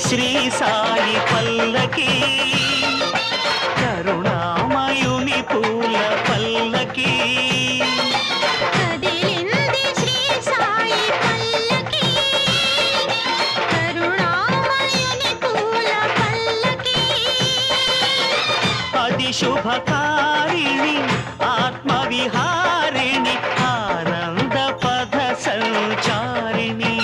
శ్రీ సాయి పల్లకి కరుణామయుని పూల పల్లకి కదిలింది శ్రీ సాయి పల్లకి కరుణామయుని పూల పల్లకి అది శుభకారిణి ఆత్మవిహారిణి ఆనంద పద సంచారిణి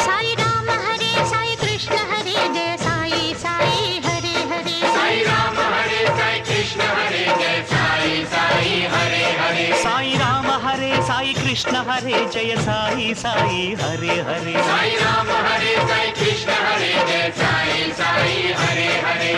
సాయి రామ హరే సాయి కృష్ణ హరే జయ సాయి సాయి హరే హరే సాయి రామ హరే సాయి కృష్ణ హరే జయ సాయి సాయి హరే హరే సాయి రామ హరే సాయి కృష్ణ హరే జయ సాయి సాయి హరే హరే సాయి రామ హరే సాయి కృష్ణ హరే జయ సాయి సాయి హరే హరే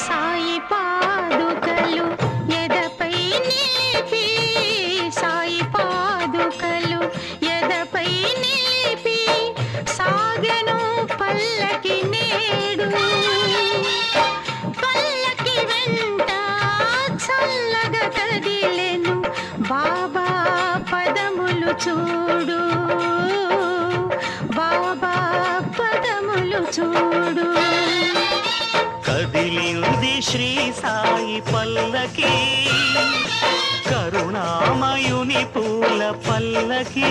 సాయి పాదుకలు ఎదపై నిలిపి సాయి పాదుకలు ఎదపై నిలిపి సాగెను పల్లకి నేడు పల్లకి వెంట చల్లగా కదిలెను బాబా పదములు చూడు బాబా పదములు చూడు కదిలింది శ్రీ సాయి పల్లకి కరుణామయుని పూల పల్లకి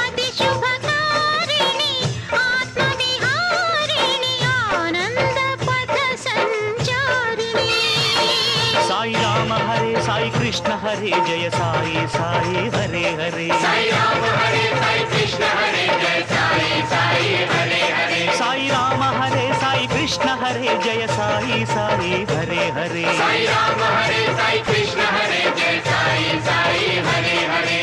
అతి శుభకారిణి ఆత్మవిహారిణి ఆనంద పథ సంచారిణి సాయి రామ హరే సాయి కృష్ణ హరే జయ సాయి సాయి హరే హరే సాయి రామ హరే సాయి కృష్ణ హరే జయ సాయి సాయి హరే హరే సాయి రామ హరే సాయి కృష్ణ హరే జయ సాయి సాయి హరే హరే సాయి రామ హరే సాయి కృష్ణ హరే జయ సాయి సాయి హరే హరే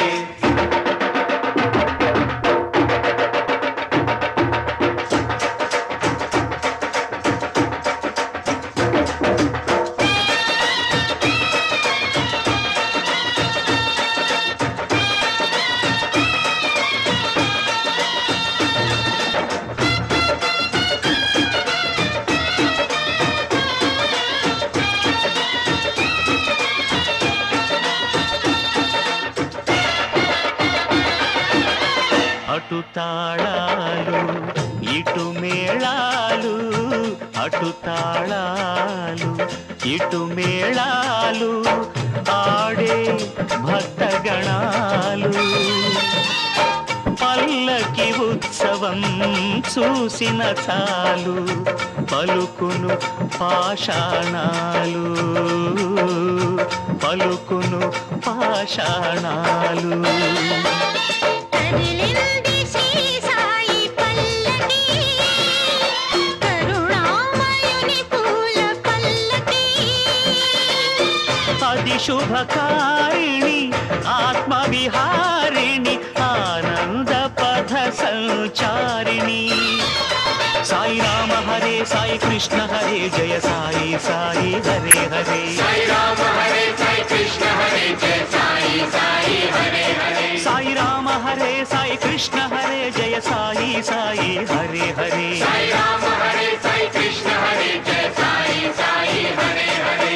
అటు తాళాలు ఇటు మేళాలు అటు తాళాలు ఇటు మేళాలు ఆడే భక్తగణాలు పల్లకి ఉత్సవం చూసిన చాలు పలుకును పాషాణాలు పలుకును పాషాణాలు కదిలింది శ్రీ సాయి పల్లకి కరుణామయుని పూల పల్లకి అది శుభకారిణి ఆత్మవిహారిణి ఆనంద పథ సంచారిణి సాయి రామ హరే సాయి కృష్ణ హరే జయ సాయి సాయి హరే హరే సాయి రామ హరే సాయి కృష్ణ హరే జయ సాయి సాయి హరే హరే సాయి రామ హరే సాయి కృష్ణ హరే జయ సాయి సాయి హరే హరే సాయి రామ హరే సాయి కృష్ణ హరే జయ సాయి సాయి హరే హరే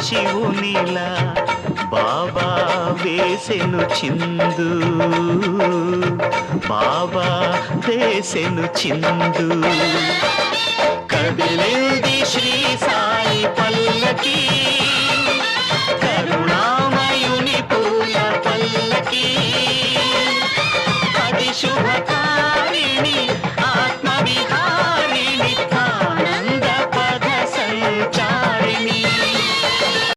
శివునిలా బాబా వేసెను చిందు, బాబా వేసెను చిందు. కదిలింది శ్రీ సాయి పల్లకి,